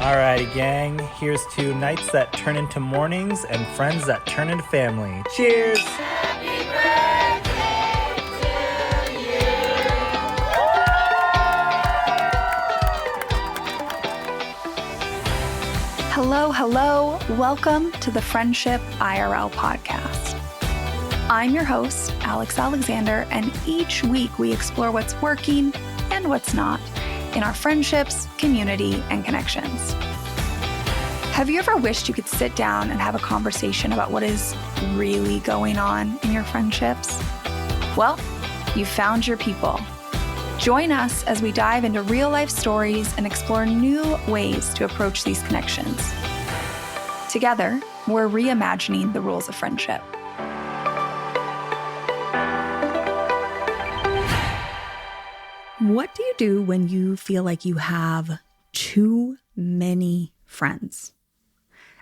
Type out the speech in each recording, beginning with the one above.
Alrighty, gang. Here's to nights that turn into mornings and friends that turn into family. Cheers! Happy birthday to you. Hello. Welcome to the Friendship IRL podcast. I'm your host, Alex Alexander, and each week we explore what's working and what's not in our friendships, community, and connections. Have you ever wished you could sit down and have a conversation about what is really going on in your friendships? Well, you found your people. Join us as we dive into real-life stories and explore new ways to approach these connections. Together, we're reimagining the rules of friendship. What do you do when you feel like you have too many friends?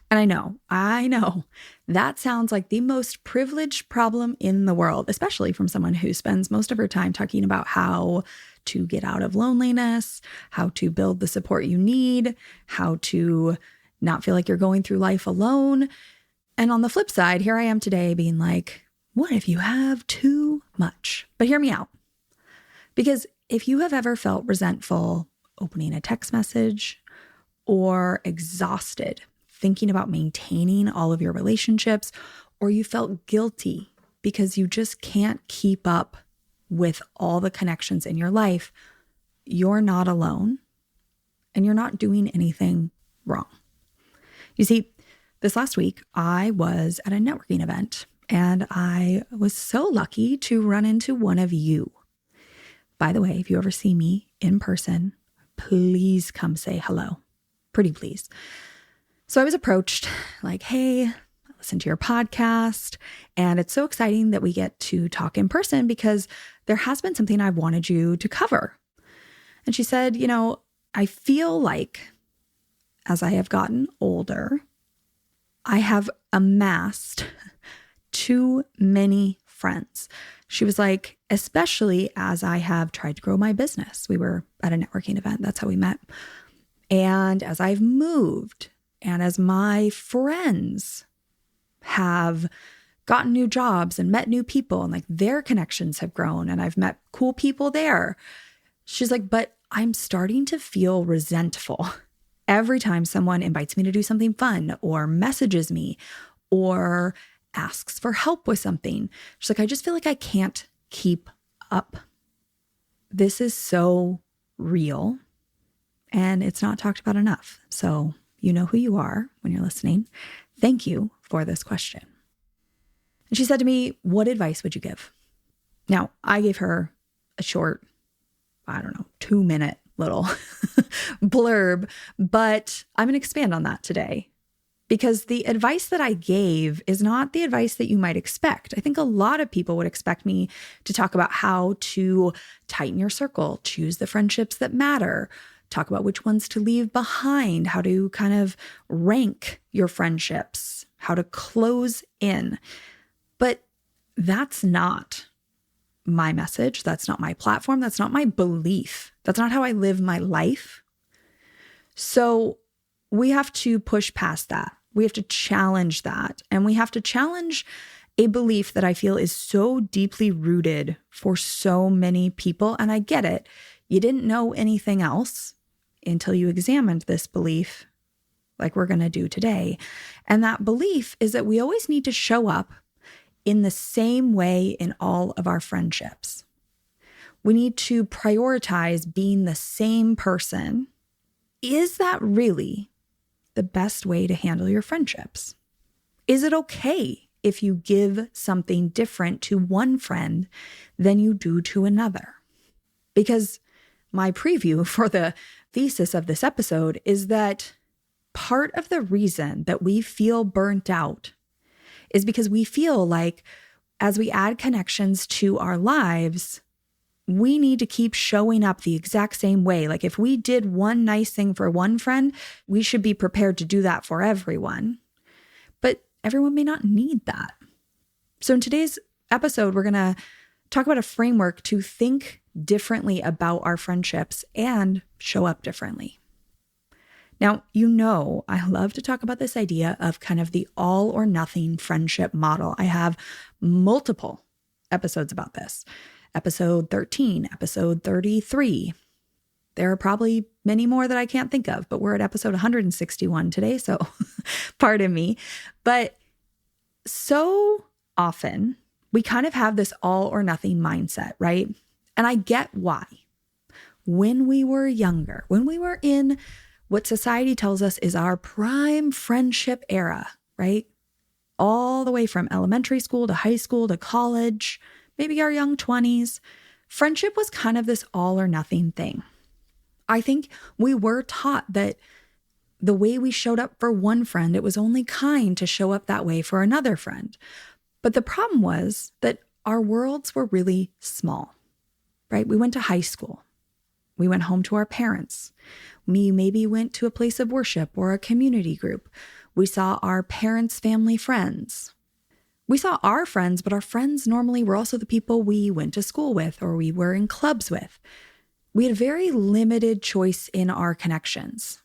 And I know, that sounds like the most privileged problem in the world, especially from someone who spends most of her time talking about how to get out of loneliness, how to build the support you need, how to not feel like you're going through life alone. And on the flip side, here I am today being like, what if you have too much? But hear me out. Because if you have ever felt resentful opening a text message or exhausted thinking about maintaining all of your relationships, or you felt guilty because you just can't keep up with all the connections in your life, you're not alone and you're not doing anything wrong. You see, this last week, I was at a networking event and I was so lucky to run into one of you. By the way, if you ever see me in person, please come say hello. Pretty please. So I was approached like, hey, I listened to your podcast, and it's so exciting that we get to talk in person because there has been something I wanted you to cover. And she said, I feel like as I have gotten older, I have amassed too many friends. She was like, especially as I have tried to grow my business. We were at a networking event. That's how we met. And as I've moved and as my friends have gotten new jobs and met new people and like their connections have grown and I've met cool people there. She's like, but I'm starting to feel resentful every time someone invites me to do something fun or messages me or asks for help with something. She's like, I just feel like I can't keep up. This is so real and it's not talked about enough. So you know who you are when you're listening. Thank you for this question. And she said to me, what advice would you give? Now, I gave her a short, 2-minute little blurb, but I'm going to expand on that today. Because the advice that I gave is not the advice that you might expect. I think a lot of people would expect me to talk about how to tighten your circle, choose the friendships that matter, talk about which ones to leave behind, how to kind of rank your friendships, how to close in. But that's not my message. That's not my platform. That's not my belief. That's not how I live my life. So we have to push past that. We have to challenge that. And we have to challenge a belief that I feel is so deeply rooted for so many people. And I get it. You didn't know anything else until you examined this belief like we're going to do today. And that belief is that we always need to show up in the same way in all of our friendships. We need to prioritize being the same person. Is that really the best way to handle your friendships? Is it okay if you give something different to one friend than you do to another? Because my preview for the thesis of this episode is that part of the reason that we feel burnt out is because we feel like as we add connections to our lives, we need to keep showing up the exact same way. Like if we did one nice thing for one friend, we should be prepared to do that for everyone. But everyone may not need that. So in today's episode, we're going to talk about a framework to think differently about our friendships and show up differently. Now, I love to talk about this idea of kind of the all or nothing friendship model. I have multiple episodes about this. Episode 13, episode 33. There are probably many more that I can't think of, but we're at episode 161 today, so pardon me. But so often we kind of have this all or nothing mindset, right? And I get why. When we were younger, when we were in what society tells us is our prime friendship era, right? All the way from elementary school to high school to college, maybe our young 20s, friendship was kind of this all or nothing thing. I think we were taught that the way we showed up for one friend, it was only kind to show up that way for another friend. But the problem was that our worlds were really small, right? We went to high school. We went home to our parents. We maybe went to a place of worship or a community group. We saw our parents' family friends. We saw our friends, but our friends normally were also the people we went to school with or we were in clubs with. We had very limited choice in our connections.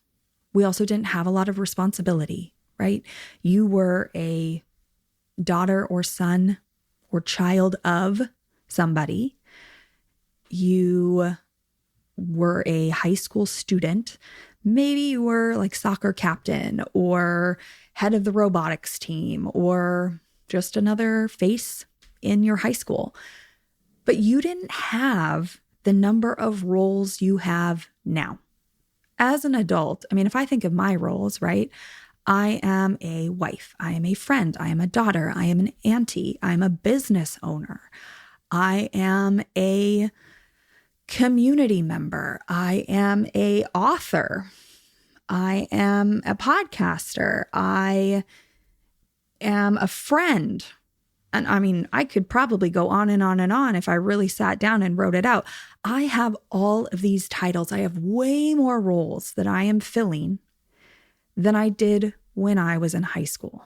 We also didn't have a lot of responsibility, right? You were a daughter or son or child of somebody. You were a high school student. Maybe you were like soccer captain or head of the robotics team or just another face in your high school. But you didn't have the number of roles you have now. As an adult, I mean, if I think of my roles, right? I am a wife. I am a friend. I am a daughter. I am an auntie. I'm a business owner. I am a community member. I am a author. I am a podcaster. I am a friend. And I mean, I could probably go on and on and on if I really sat down and wrote it out. I have all of these titles. I have way more roles that I am filling than I did when I was in high school.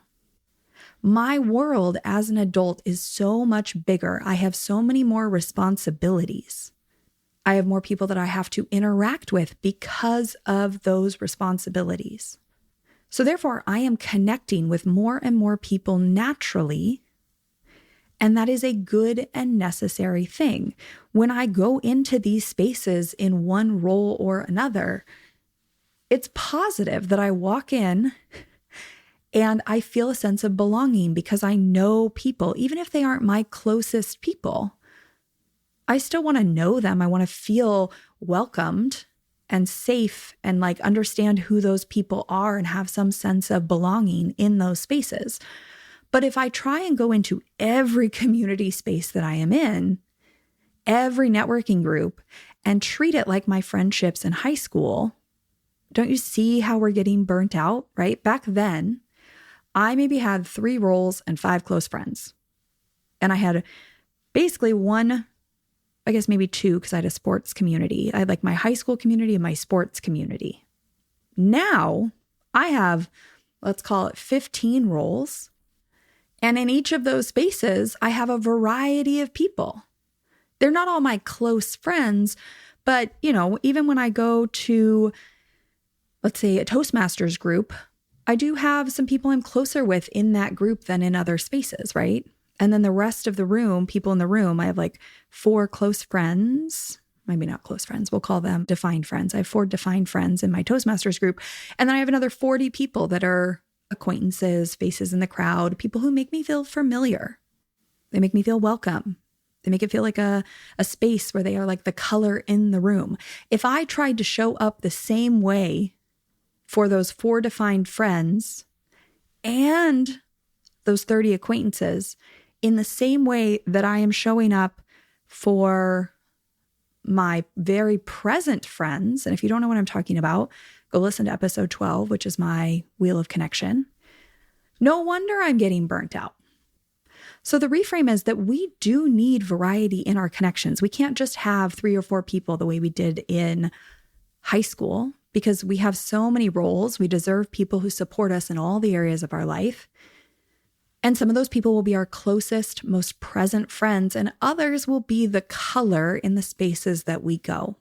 My world as an adult is so much bigger. I have so many more responsibilities. I have more people that I have to interact with because of those responsibilities. So therefore, I am connecting with more and more people naturally. And that is a good and necessary thing. When I go into these spaces in one role or another, it's positive that I walk in and I feel a sense of belonging because I know people, even if they aren't my closest people. I still want to know them. I want to feel welcomed and safe and like understand who those people are and have some sense of belonging in those spaces. But if I try and go into every community space that I am in, every networking group, and treat it like my friendships in high school, don't you see how we're getting burnt out, right? Back then, I maybe had 3 roles and 5 close friends. And I had basically one, I guess maybe 2, because I had a sports community. I had like my high school community and my sports community. Now I have, let's call it 15 roles. And in each of those spaces, I have a variety of people. They're not all my close friends, but even when I go to, let's say, a Toastmasters group, I do have some people I'm closer with in that group than in other spaces, right? And then the rest of the room, people in the room, I have like 4 close friends, maybe not close friends, we'll call them defined friends. I have 4 defined friends in my Toastmasters group. And then I have another 40 people that are acquaintances, faces in the crowd, people who make me feel familiar. They make me feel welcome. They make it feel like a space where they are like the color in the room. If I tried to show up the same way for those 4 defined friends and those 30 acquaintances in the same way that I am showing up for my very present friends, and if you don't know what I'm talking about, go listen to episode 12, which is my Wheel of Connection. No wonder I'm getting burnt out. So the reframe is that we do need variety in our connections. We can't just have 3 or 4 people the way we did in high school because we have so many roles. We deserve people who support us in all the areas of our life. And some of those people will be our closest, most present friends, and others will be the color in the spaces that we go.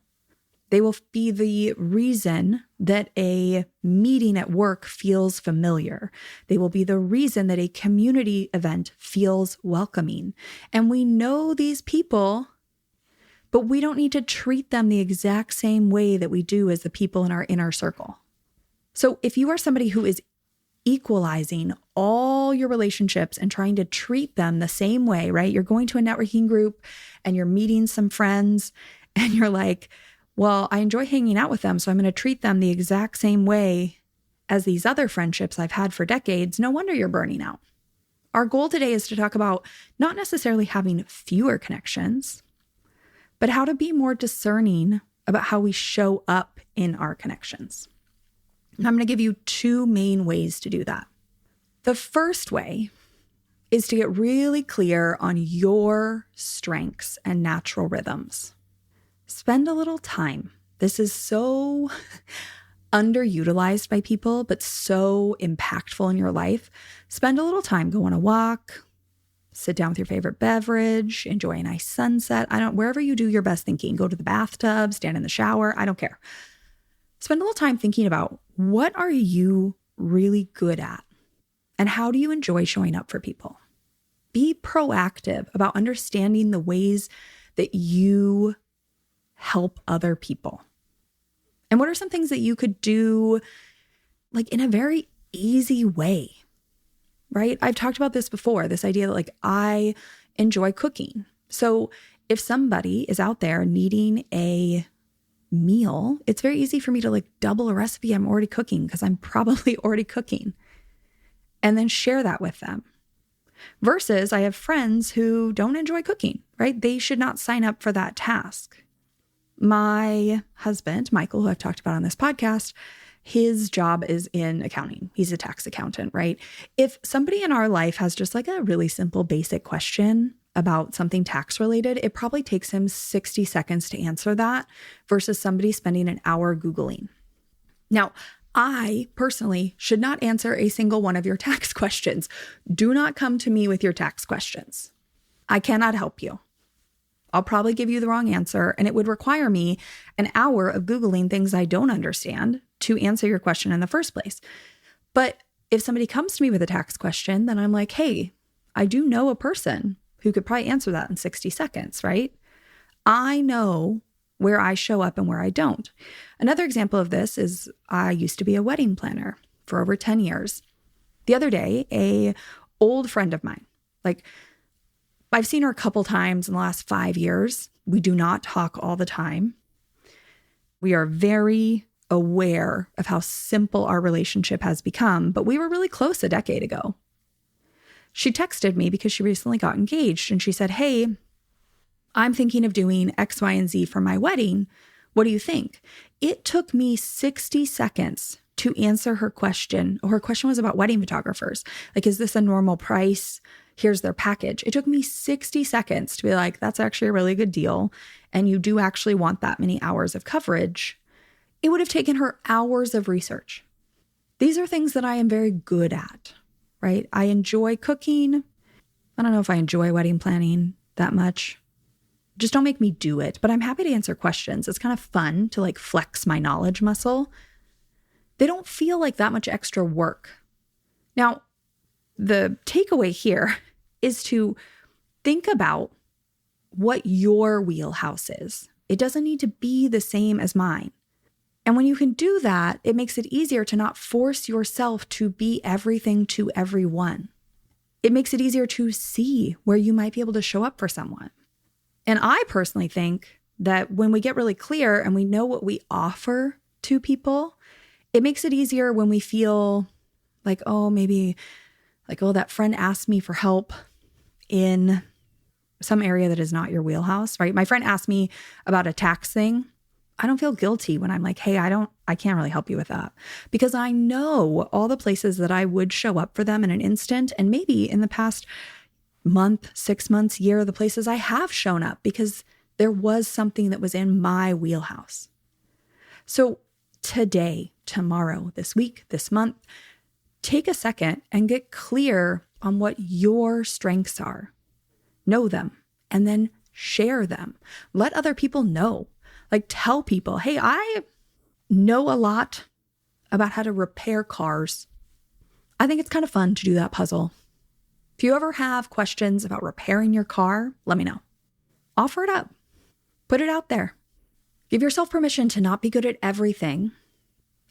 They will be the reason that a meeting at work feels familiar. They will be the reason that a community event feels welcoming. And we know these people, but we don't need to treat them the exact same way that we do as the people in our inner circle. So if you are somebody who is equalizing all your relationships and trying to treat them the same way, right? You're going to a networking group and you're meeting some friends and you're like, well, I enjoy hanging out with them, so I'm going to treat them the exact same way as these other friendships I've had for decades. No wonder you're burning out. Our goal today is to talk about not necessarily having fewer connections, but how to be more discerning about how we show up in our connections. And I'm going to give you two main ways to do that. The first way is to get really clear on your strengths and natural rhythms. Spend a little time. This is so underutilized by people, but so impactful in your life. Spend a little time, go on a walk, sit down with your favorite beverage, enjoy a nice sunset. Wherever you do your best thinking, go to the bathtub, stand in the shower. I don't care. Spend a little time thinking about what are you really good at and how do you enjoy showing up for people? Be proactive about understanding the ways that you help other people. And what are some things that you could do like in a very easy way, right? I've talked about this before, this idea that like I enjoy cooking. So if somebody is out there needing a meal, it's very easy for me to like double a recipe I'm already cooking because I'm probably already cooking and then share that with them. Versus I have friends who don't enjoy cooking, right? They should not sign up for that task. My husband, Michael, who I've talked about on this podcast, his job is in accounting. He's a tax accountant, right? If somebody in our life has just like a really simple, basic question about something tax related, it probably takes him 60 seconds to answer that versus somebody spending an hour Googling. Now, I personally should not answer a single one of your tax questions. Do not come to me with your tax questions. I cannot help you. I'll probably give you the wrong answer, and it would require me an hour of Googling things I don't understand to answer your question in the first place. But if somebody comes to me with a tax question, then I'm like, hey, I do know a person who could probably answer that in 60 seconds, right? I know where I show up and where I don't. Another example of this is I used to be a wedding planner for over 10 years. The other day, a old friend of mine, like I've seen her a couple times in the last 5 years. We do not talk all the time. We are very aware of how simple our relationship has become, but we were really close a decade ago. She texted me because she recently got engaged and she said, hey, I'm thinking of doing X, Y, and Z for my wedding. What do you think? It took me 60 seconds to answer her question. Her question was about wedding photographers. Like, is this a normal price? Here's their package. It took me 60 seconds to be like, that's actually a really good deal. And you do actually want that many hours of coverage. It would have taken her hours of research. These are things that I am very good at, right? I enjoy cooking. I don't know if I enjoy wedding planning that much. Just don't make me do it, but I'm happy to answer questions. It's kind of fun to like flex my knowledge muscle. They don't feel like that much extra work. Now, the takeaway here is to think about what your wheelhouse is. It doesn't need to be the same as mine. And when you can do that, it makes it easier to not force yourself to be everything to everyone. It makes it easier to see where you might be able to show up for someone. And I personally think that when we get really clear and we know what we offer to people, it makes it easier when we feel like, oh, maybe like, oh, that friend asked me for help in some area that is not your wheelhouse, right? My friend asked me about a tax thing. I don't feel guilty when I'm like, hey, I can't really help you with that because I know all the places that I would show up for them in an instant. And maybe in the past month, 6 months, year, the places I have shown up because there was something that was in my wheelhouse. So today, tomorrow, this week, this month, take a second and get clear on what your strengths are. Know them and then share them. Let other people know. Like tell people, hey, I know a lot about how to repair cars. I think it's kind of fun to do that puzzle. If you ever have questions about repairing your car, let me know. Offer it up. Put it out there. Give yourself permission to not be good at everything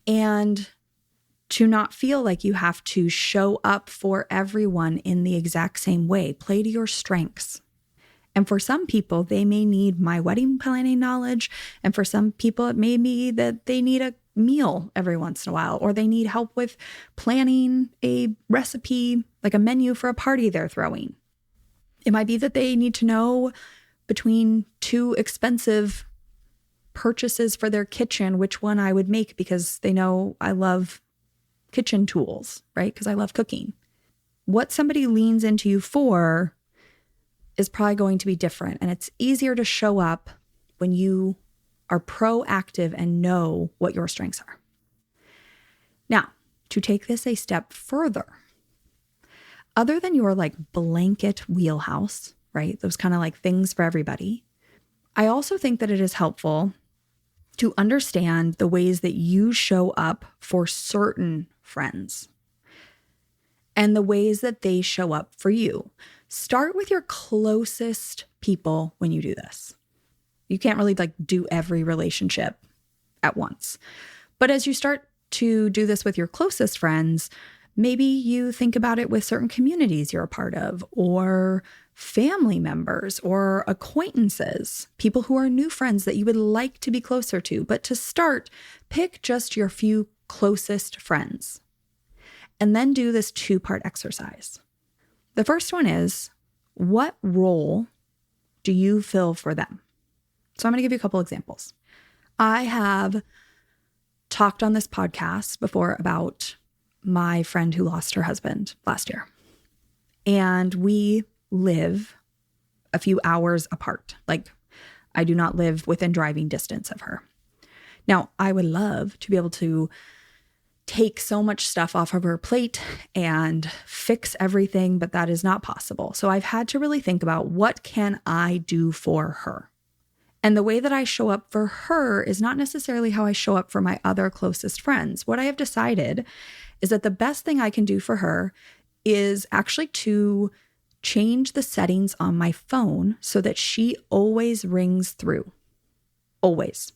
and to not feel like you have to show up for everyone in the exact same way. Play to your strengths. And for some people, they may need my wedding planning knowledge. And for some people, it may be that they need a meal every once in a while, or they need help with planning a recipe, like a menu for a party they're throwing. It might be that they need to know between two expensive purchases for their kitchen, which one I would make because they know I love kitchen tools, right? Because I love cooking. What somebody leans into you for is probably going to be different. And it's easier to show up when you are proactive and know what your strengths are. Now, to take this a step further, other than your like blanket wheelhouse, right? Those kind of like things for everybody. I also think that it is helpful to understand the ways that you show up for certain friends and the ways that they show up for you. Start with your closest people when you do this. You can't really like do every relationship at once. But as you start to do this with your closest friends, maybe you think about it with certain communities you're a part of, or family members or acquaintances, people who are new friends that you would like to be closer to. But to start, pick just your few closest friends and then do this 2-part exercise. The first one is, what role do you fill for them? So I'm going to give you a couple examples. I have talked on this podcast before about my friend who lost her husband last year. And we live a few hours apart. Like, I do not live within driving distance of her. Now, I would love to be able to take so much stuff off of her plate and fix everything, but that is not possible. So I've had to really think about, what can I do for her? And the way that I show up for her is not necessarily how I show up for my other closest friends. What I have decided is that the best thing I can do for her is actually to change the settings on my phone so that she always rings through. Always.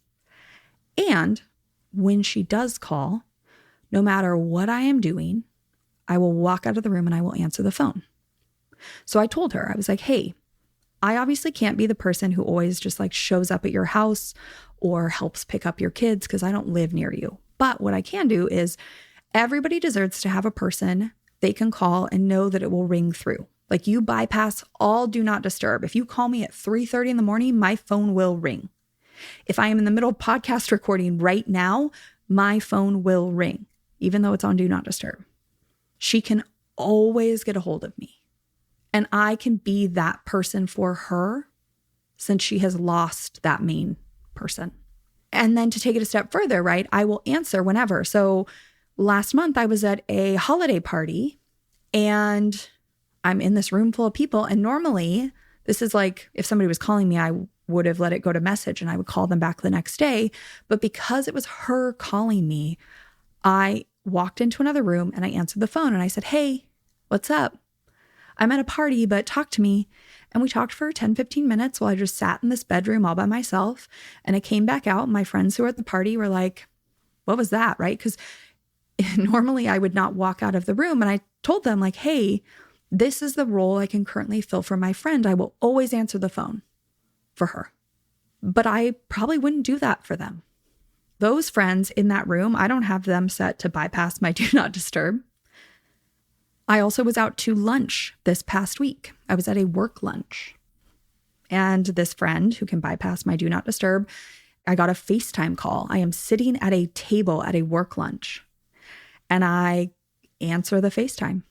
And when she does call, no matter what I am doing, I will walk out of the room and I will answer the phone. So I told her, I was like, hey, I obviously can't be the person who always just like shows up at your house or helps pick up your kids because I don't live near you. But what I can do is, everybody deserves to have a person they can call and know that it will ring through. Like, you bypass all do not disturb. If you call me at 3:30 in the morning, my phone will ring. If I am in the middle of podcast recording right now, my phone will ring, even though it's on do not disturb. She can always get a hold of me. And I can be that person for her since she has lost that main person. And then to take it a step further, right? I will answer whenever. So last month I was at a holiday party and I'm in this room full of people. And normally this is like, if somebody was calling me, I would have let it go to message and I would call them back the next day. But because it was her calling me, I walked into another room and I answered the phone and I said, hey, what's up? I'm at a party, but talk to me. And we talked for 10, 15 minutes while I just sat in this bedroom all by myself. And I came back out and my friends who were at the party were like, what was that? Right? Because normally I would not walk out of the room. And I told them like, hey, this is the role I can currently fill for my friend. I will always answer the phone for her. But I probably wouldn't do that for them. Those friends in that room, I don't have them set to bypass my do not disturb. I also was out to lunch this past week. I was at a work lunch. And this friend who can bypass my do not disturb, I got a FaceTime call. I am sitting at a table at a work lunch. And I answer the FaceTime.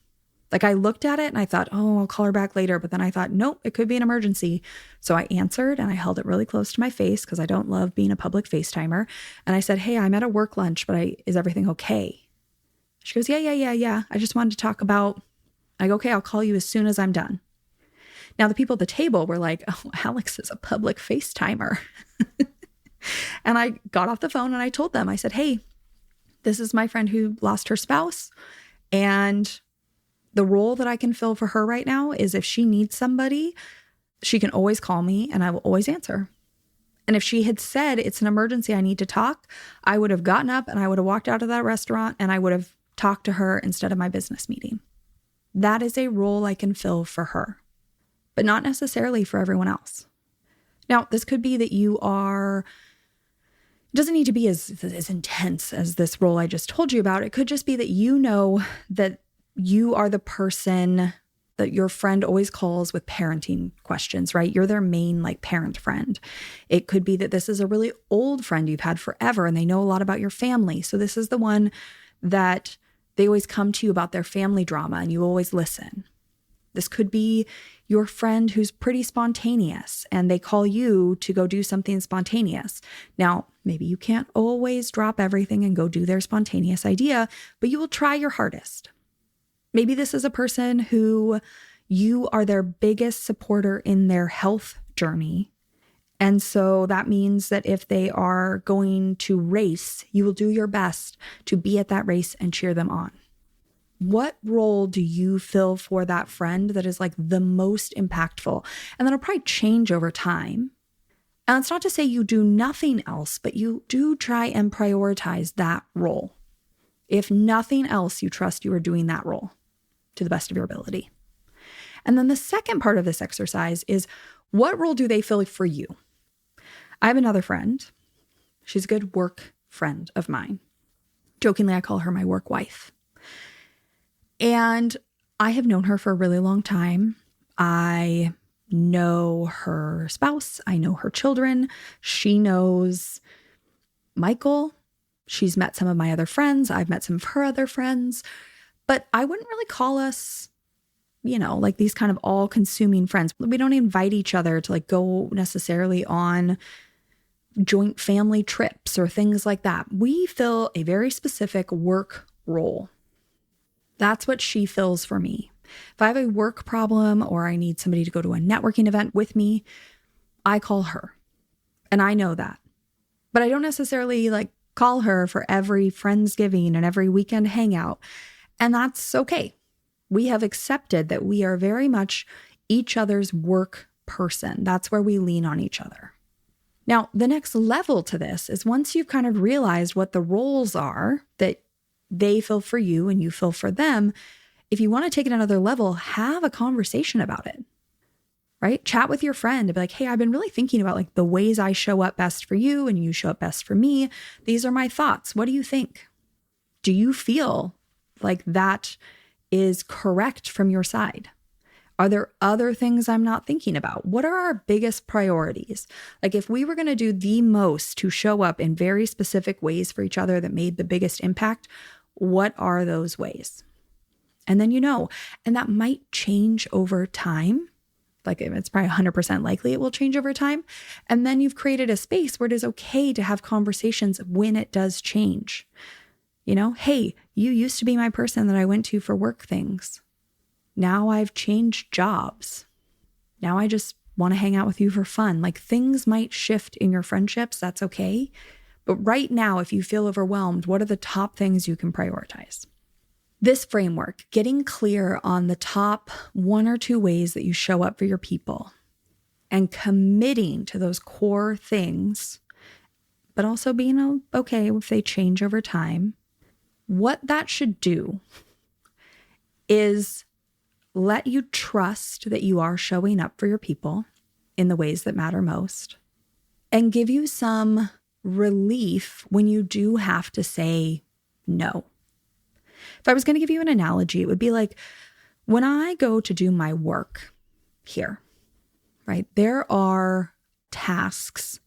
Like, I looked at it and I thought, oh, I'll call her back later. But then I thought, nope, it could be an emergency. So I answered and I held it really close to my face because I don't love being a public FaceTimer. And I said, hey, I'm at a work lunch, but is everything okay? She goes, yeah. I just wanted to talk about, I go, okay, I'll call you as soon as I'm done. Now, the people at the table were like, oh, Alex is a public FaceTimer. And I got off the phone and I told them, I said, hey, this is my friend who lost her spouse. And the role that I can fill for her right now is if she needs somebody, she can always call me and I will always answer. And if she had said it's an emergency, I need to talk, I would have gotten up and I would have walked out of that restaurant and I would have talked to her instead of my business meeting. That is a role I can fill for her, but not necessarily for everyone else. Now, this could be that you are, it doesn't need to be as intense as this role I just told you about. It could just be that you know that you are the person that your friend always calls with parenting questions, right? You're their main parent friend. It could be that this is a really old friend you've had forever and they know a lot about your family. So this is the one that they always come to you about their family drama and you always listen. This could be your friend who's pretty spontaneous and they call you to go do something spontaneous. Now, maybe you can't always drop everything and go do their spontaneous idea, but you will try your hardest. Maybe this is a person who you are their biggest supporter in their health journey. And so that means that if they are going to race, you will do your best to be at that race and cheer them on. What role do you fill for that friend that is the most impactful? And that'll probably change over time. And it's not to say you do nothing else, but you do try and prioritize that role. If nothing else, you trust you are doing that role to the best of your ability. And then the second part of this exercise is, what role do they fill for you? I have another friend. She's a good work friend of mine. Jokingly, I call her my work wife. And I have known her for a really long time. I know her spouse. I know her children. She knows Michael. She's met some of my other friends. I've met some of her other friends. But I wouldn't really call us, these kind of all-consuming friends. We don't invite each other to go necessarily on joint family trips or things like that. We fill a very specific work role. That's what she fills for me. If I have a work problem or I need somebody to go to a networking event with me, I call her. And I know that. But I don't necessarily call her for every Friendsgiving and every weekend hangout. And that's okay. We have accepted that we are very much each other's work person. That's where we lean on each other. Now, the next level to this is once you've kind of realized what the roles are that they fill for you and you fill for them, if you want to take it another level, have a conversation about it, right? Chat with your friend and be like, hey, I've been really thinking about the ways I show up best for you and you show up best for me. These are my thoughts. What do you think? Do you feel like that is correct from your side? Are there other things I'm not thinking about? What are our biggest priorities? If we were going to do the most to show up in very specific ways for each other that made the biggest impact, what are those ways? And then and that might change over time. It's probably 100% likely it will change over time. And then you've created a space where it is okay to have conversations when it does change. Hey, you used to be my person that I went to for work things. Now I've changed jobs. Now I just want to hang out with you for fun. Things might shift in your friendships. That's okay. But right now, if you feel overwhelmed, what are the top things you can prioritize? This framework, getting clear on the top 1 or 2 ways that you show up for your people and committing to those core things, but also being okay if they change over time. What that should do is let you trust that you are showing up for your people in the ways that matter most and give you some relief when you do have to say no. If I was going to give you an analogy, it would be when I go to do my work here, right? There are tasks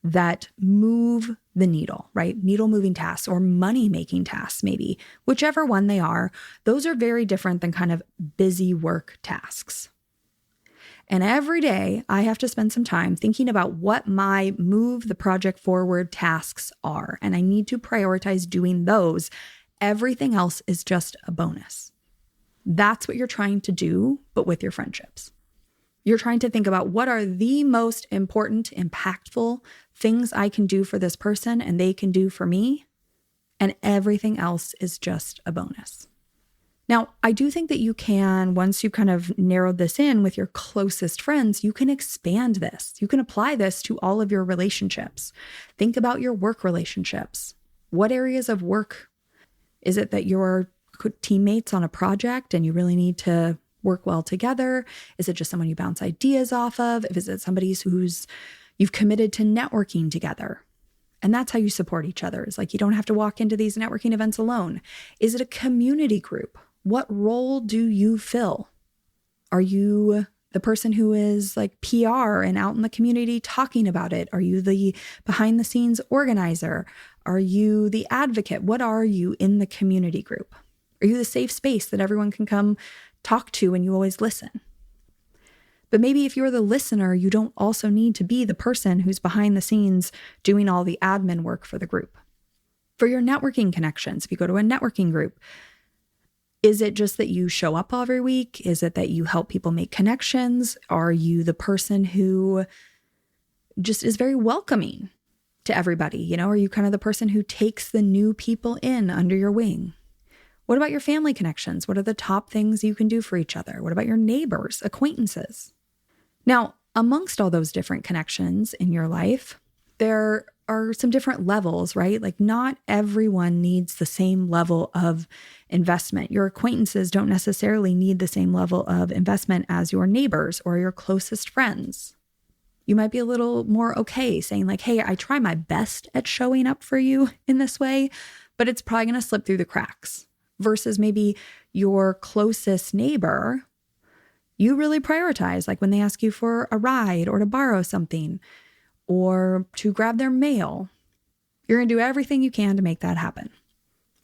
that move the needle, right? Needle moving tasks or money making tasks, maybe, whichever one they are. Those are very different than kind of busy work tasks. And every day I have to spend some time thinking about what my move the project forward tasks are. And I need to prioritize doing those. Everything else is just a bonus. That's what you're trying to do, but with your friendships. You're trying to think about what are the most important, impactful things I can do for this person and they can do for me, and everything else is just a bonus. Now, I do think that you can, once you kind of narrowed this in with your closest friends, you can expand this. You can apply this to all of your relationships. Think about your work relationships. What areas of work is it that you're teammates on a project and you really need to work well together? Is it just someone you bounce ideas off of? Is it somebody who's you've committed to networking together? And that's how you support each other. It's like you don't have to walk into these networking events alone. Is it a community group? What role do you fill? Are you the person who is like PR and out in the community talking about it? Are you the behind the scenes organizer? Are you the advocate? What are you in the community group? Are you the safe space that everyone can come talk to and you always listen? But maybe if you're the listener, you don't also need to be the person who's behind the scenes doing all the admin work for the group. For your networking connections, if you go to a networking group, is it just that you show up every week? Is it that you help people make connections? Are you the person who just is very welcoming to everybody? Are you kind of the person who takes the new people in under your wing? What about your family connections? What are the top things you can do for each other? What about your neighbors, acquaintances? Now, amongst all those different connections in your life, there are some different levels, right? Like not everyone needs the same level of investment. Your acquaintances don't necessarily need the same level of investment as your neighbors or your closest friends. You might be a little more okay saying like, hey, I try my best at showing up for you in this way, but it's probably going to slip through the cracks. Versus maybe your closest neighbor, you really prioritize, like when they ask you for a ride or to borrow something or to grab their mail, you're going to do everything you can to make that happen,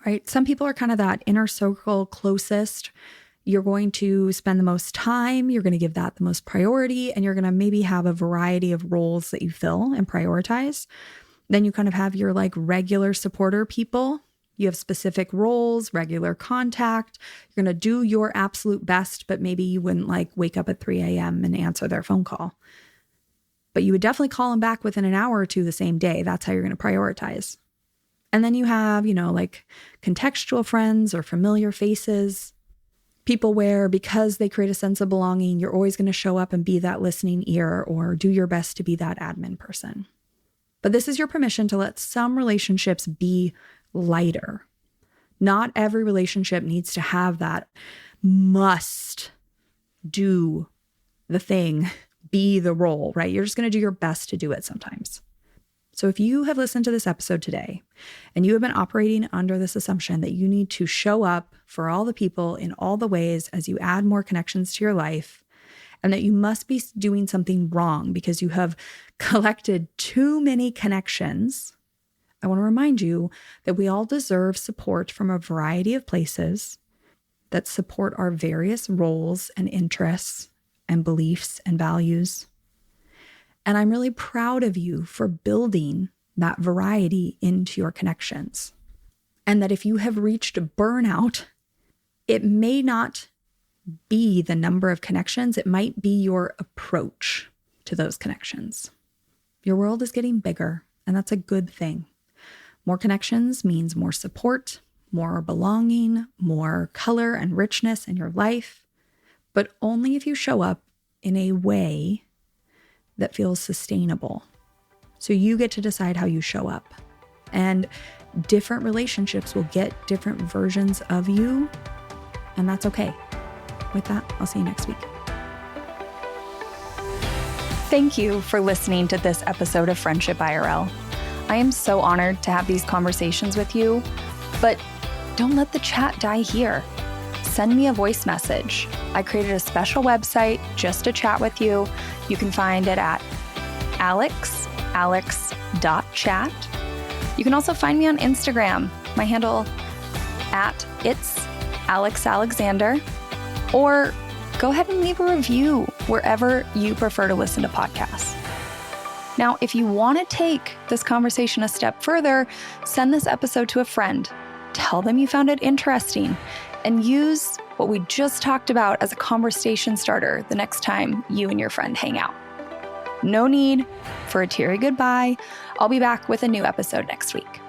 right? Some people are kind of that inner circle closest. You're going to spend the most time, you're going to give that the most priority, and you're going to maybe have a variety of roles that you fill and prioritize. Then you kind of have your like regular supporter people. You have specific roles, regular contact. You're going to do your absolute best, but maybe you wouldn't like wake up at 3 a.m. and answer their phone call. But you would definitely call them back within an hour or two the same day. That's how you're going to prioritize. And then you have, like contextual friends or familiar faces, people where because they create a sense of belonging, you're always going to show up and be that listening ear or do your best to be that admin person. But this is your permission to let some relationships be lighter. Not every relationship needs to have that must do the thing, be the role, right? You're just going to do your best to do it sometimes. So if you have listened to this episode today and you have been operating under this assumption that you need to show up for all the people in all the ways as you add more connections to your life, and that you must be doing something wrong because you have collected too many connections, I want to remind you that we all deserve support from a variety of places that support our various roles and interests and beliefs and values. And I'm really proud of you for building that variety into your connections. And that if you have reached burnout, it may not be the number of connections, it might be your approach to those connections. Your world is getting bigger, and that's a good thing. More connections means more support, more belonging, more color and richness in your life, but only if you show up in a way that feels sustainable. So you get to decide how you show up. And different relationships will get different versions of you, and that's okay. With that, I'll see you next week. Thank you for listening to this episode of Friendship IRL. I am so honored to have these conversations with you, but don't let the chat die here. Send me a voice message. I created a special website just to chat with you. You can find it at alex.chat. You can also find me on Instagram. My handle at it's Alex Alexander, or go ahead and leave a review wherever you prefer to listen to podcasts. Now, if you want to take this conversation a step further, send this episode to a friend. Tell them you found it interesting. and use what we just talked about as a conversation starter the next time you and your friend hang out. No need for a teary goodbye. I'll be back with a new episode next week.